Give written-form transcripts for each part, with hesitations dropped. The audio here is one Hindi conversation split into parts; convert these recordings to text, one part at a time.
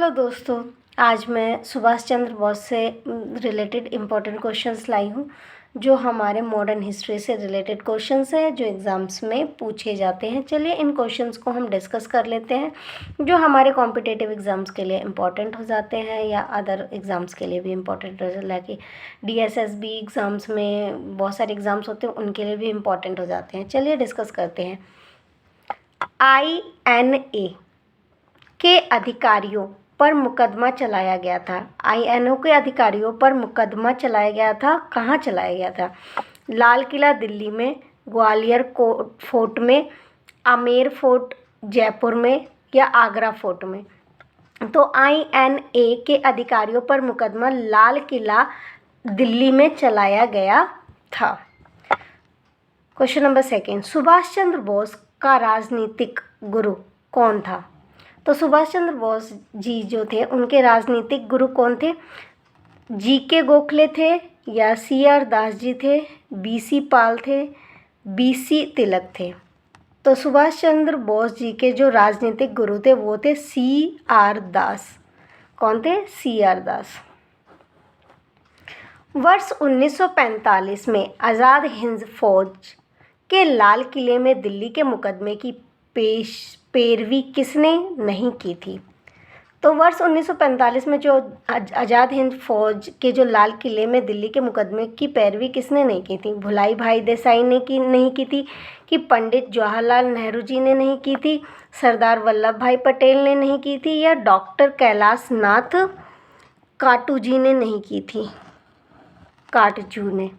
हेलो दोस्तों, आज मैं सुभाष चंद्र बोस से रिलेटेड इम्पोर्टेंट क्वेश्चंस लाई हूँ जो हमारे मॉडर्न हिस्ट्री से रिलेटेड क्वेश्चंस हैं जो एग्ज़ाम्स में पूछे जाते हैं। चलिए इन क्वेश्चंस को हम डिस्कस कर लेते हैं जो हमारे कॉम्पिटिटिव एग्ज़ाम्स के लिए इम्पॉर्टेंट हो जाते हैं या अदर एग्ज़ाम्स के लिए भी इम्पॉर्टेंट हो जाते हैं। DSSB एग्ज़ाम्स में बहुत सारे एग्ज़ाम्स होते हैं, उनके लिए भी इम्पॉर्टेंट हो जाते हैं। चलिए डिस्कस करते हैं। INA के अधिकारियों पर मुकदमा चलाया गया था। INO के अधिकारियों पर मुकदमा चलाया गया था। कहाँ चलाया गया था? लाल किला दिल्ली में, ग्वालियर फोर्ट में, आमेर फोर्ट जयपुर में या आगरा फोर्ट में। तो INA के अधिकारियों पर मुकदमा लाल किला दिल्ली में चलाया गया था। क्वेश्चन नंबर 2, सुभाष चंद्र बोस का राजनीतिक गुरु कौन था? तो सुभाष चंद्र बोस जी जो थे उनके राजनीतिक गुरु कौन थे? GK गोखले थे या CR दास जी थे, BC पाल थे, BC तिलक थे? तो सुभाष चंद्र बोस जी के जो राजनीतिक गुरु थे वो थे CR दास। कौन थे? CR दास। वर्ष 1945 में आज़ाद हिंद फौज के लाल किले में दिल्ली के मुकदमे की पैरवी किसने नहीं की थी? तो वर्ष 1945 में जो आज़ाद हिंद फौज के जो लाल किले में दिल्ली के मुकदमे की पैरवी किसने नहीं की थी? भुलाई भाई देसाई ने नहीं की थी, कि पंडित जवाहरलाल नेहरू जी ने नहीं की थी, सरदार वल्लभ भाई पटेल ने नहीं की थी या डॉक्टर कैलाश नाथ काटू जी ने नहीं की थी? काटजू ने।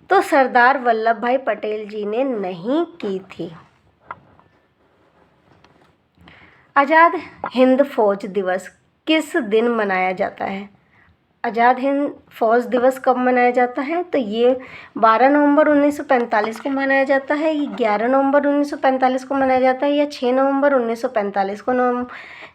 तो सरदार वल्लभ भाई पटेल जी ने नहीं की थी। आज़ाद हिंद फौज दिवस किस दिन मनाया जाता है? आज़ाद हिंद फौज दिवस कब मनाया जाता है? तो ये 12 नवंबर 1945 को मनाया जाता है, ये 11 नवंबर 1945 को मनाया जाता है या 6 नवंबर 1945 को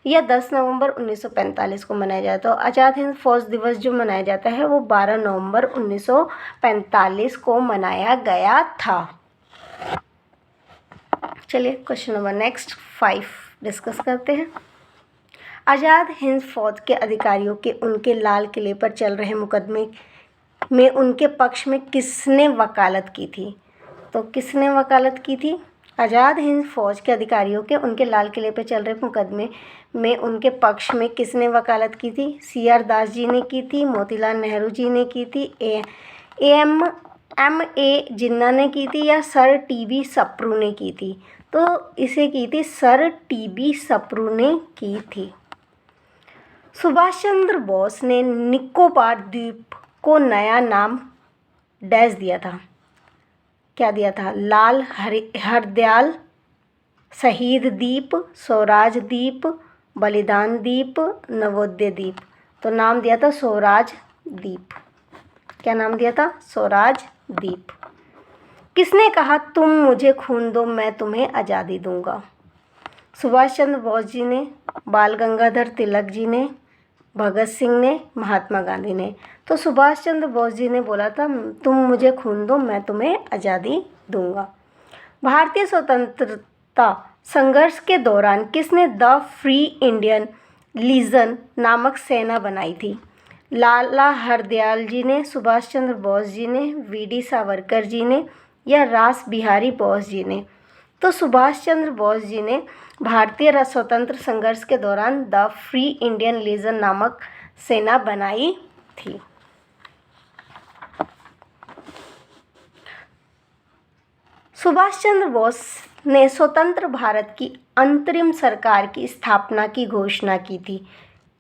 या 10 नवंबर 1945 को मनाया जाता है। तो आज़ाद हिंद फौज दिवस जो मनाया जाता है वो 12 नवंबर 1945 को मनाया गया था। चलिए क्वेश्चन नंबर नेक्स्ट 5 डिस्कस करते हैं। आज़ाद हिंद फौज के अधिकारियों के उनके लाल किले पर चल रहे मुकदमे में उनके पक्ष में किसने वकालत की थी? तो किसने वकालत की थी? आज़ाद हिंद फौज के अधिकारियों के उनके लाल किले पर चल रहे मुकदमे में उनके पक्ष में किसने वकालत की थी? CR दास जी ने की थी, मोतीलाल नेहरू जी ने की थी, MA जिन्ना ने की थी या सर TB सप्रू ने की थी? तो इसे की थी सर TB सप्रू ने की थी। सुभाष चंद्र बोस ने निकोबार द्वीप को नया नाम डैश दिया था। क्या दिया था? लाल हरदयाल, शहीद द्वीप, स्वराज द्वीप, बलिदान द्वीप, नवोदय द्वीप। तो नाम दिया था स्वराज द्वीप। क्या नाम दिया था? स्वराज द्वीप। किसने कहा तुम मुझे खून दो मैं तुम्हें आज़ादी दूंगा? सुभाष चंद्र बोस जी ने, बाल गंगाधर तिलक जी ने, भगत सिंह ने, महात्मा गांधी ने? तो सुभाष चंद्र बोस जी ने बोला था तुम मुझे खून दो मैं तुम्हें आज़ादी दूंगा। भारतीय स्वतंत्रता संघर्ष के दौरान किसने द फ्री इंडियन लीजन नामक सेना बनाई थी? लाला हरदयाल जी ने, सुभाष चंद्र बोस जी ने, VD सावरकर जी ने या रास बिहारी बोस जी ने? तो सुभाष चंद्र बोस जी ने भारतीय स्वतंत्र संघर्ष के दौरान द फ्री इंडियन लीजन नामक सेना बनाई थी। सुभाष चंद्र बोस ने स्वतंत्र भारत की अंतरिम सरकार की स्थापना की घोषणा की थी।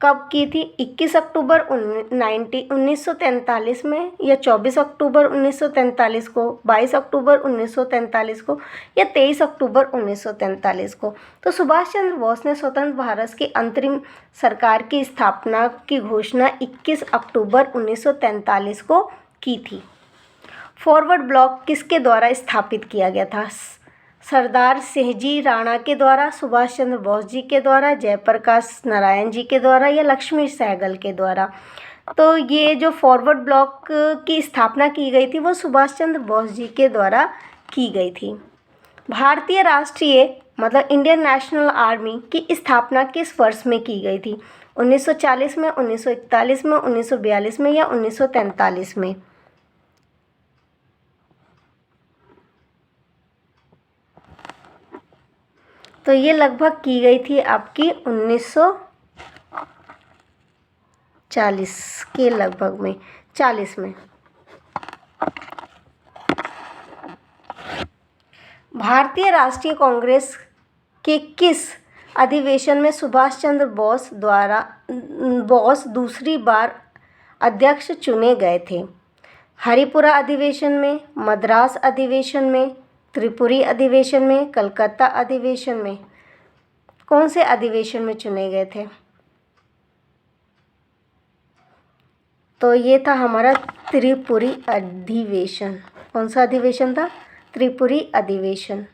कब की थी? 21 अक्टूबर 1943 में या 24 अक्टूबर 1943 को, 22 अक्टूबर 1943 को या 23 अक्टूबर 1943 को? तो सुभाष चंद्र बोस ने स्वतंत्र भारत की अंतरिम सरकार की स्थापना की घोषणा 21 अक्टूबर 1943 को की थी। फॉरवर्ड ब्लॉक किसके द्वारा स्थापित किया गया था? सरदार सिंहजी राणा के द्वारा, सुभाष चंद्र बोस जी के द्वारा, जयप्रकाश नारायण जी के द्वारा या लक्ष्मी सहगल के द्वारा? तो ये जो फॉरवर्ड ब्लॉक की स्थापना की गई थी वो सुभाष चंद्र बोस जी के द्वारा की गई थी। भारतीय राष्ट्रीय मतलब इंडियन नेशनल आर्मी की स्थापना किस वर्ष में की गई थी? 1940 में, 1941 में, 1942 में या 1943 में? तो ये लगभग की गई थी आपकी 1940 के लगभग में, 40 में। भारतीय राष्ट्रीय कांग्रेस के किस अधिवेशन में सुभाष चंद्र बोस दूसरी बार अध्यक्ष चुने गए थे? हरिपुरा अधिवेशन में, मद्रास अधिवेशन में, त्रिपुरी अधिवेशन में, कलकत्ता अधिवेशन में? कौन से अधिवेशन में चुने गए थे? तो ये था हमारा त्रिपुरी अधिवेशन। कौन सा अधिवेशन था? त्रिपुरी अधिवेशन।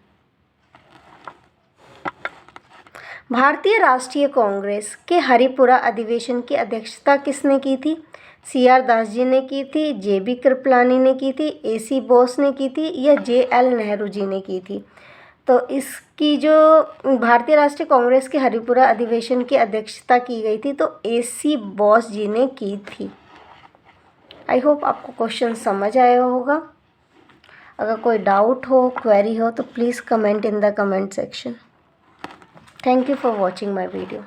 भारतीय राष्ट्रीय कांग्रेस के हरिपुरा अधिवेशन की अध्यक्षता किसने की थी? CR दास जी ने की थी, JB कृपलानी ने की थी, AC बोस ने की थी या JL नेहरू जी ने की थी? तो इसकी जो भारतीय राष्ट्रीय कांग्रेस के हरिपुरा अधिवेशन की अध्यक्षता की गई थी तो AC बोस जी ने की थी। आई होप आपको क्वेश्चन समझ आया होगा। अगर कोई डाउट हो, क्वेरी हो तो please comment in the comment section. Thank you for watching my video.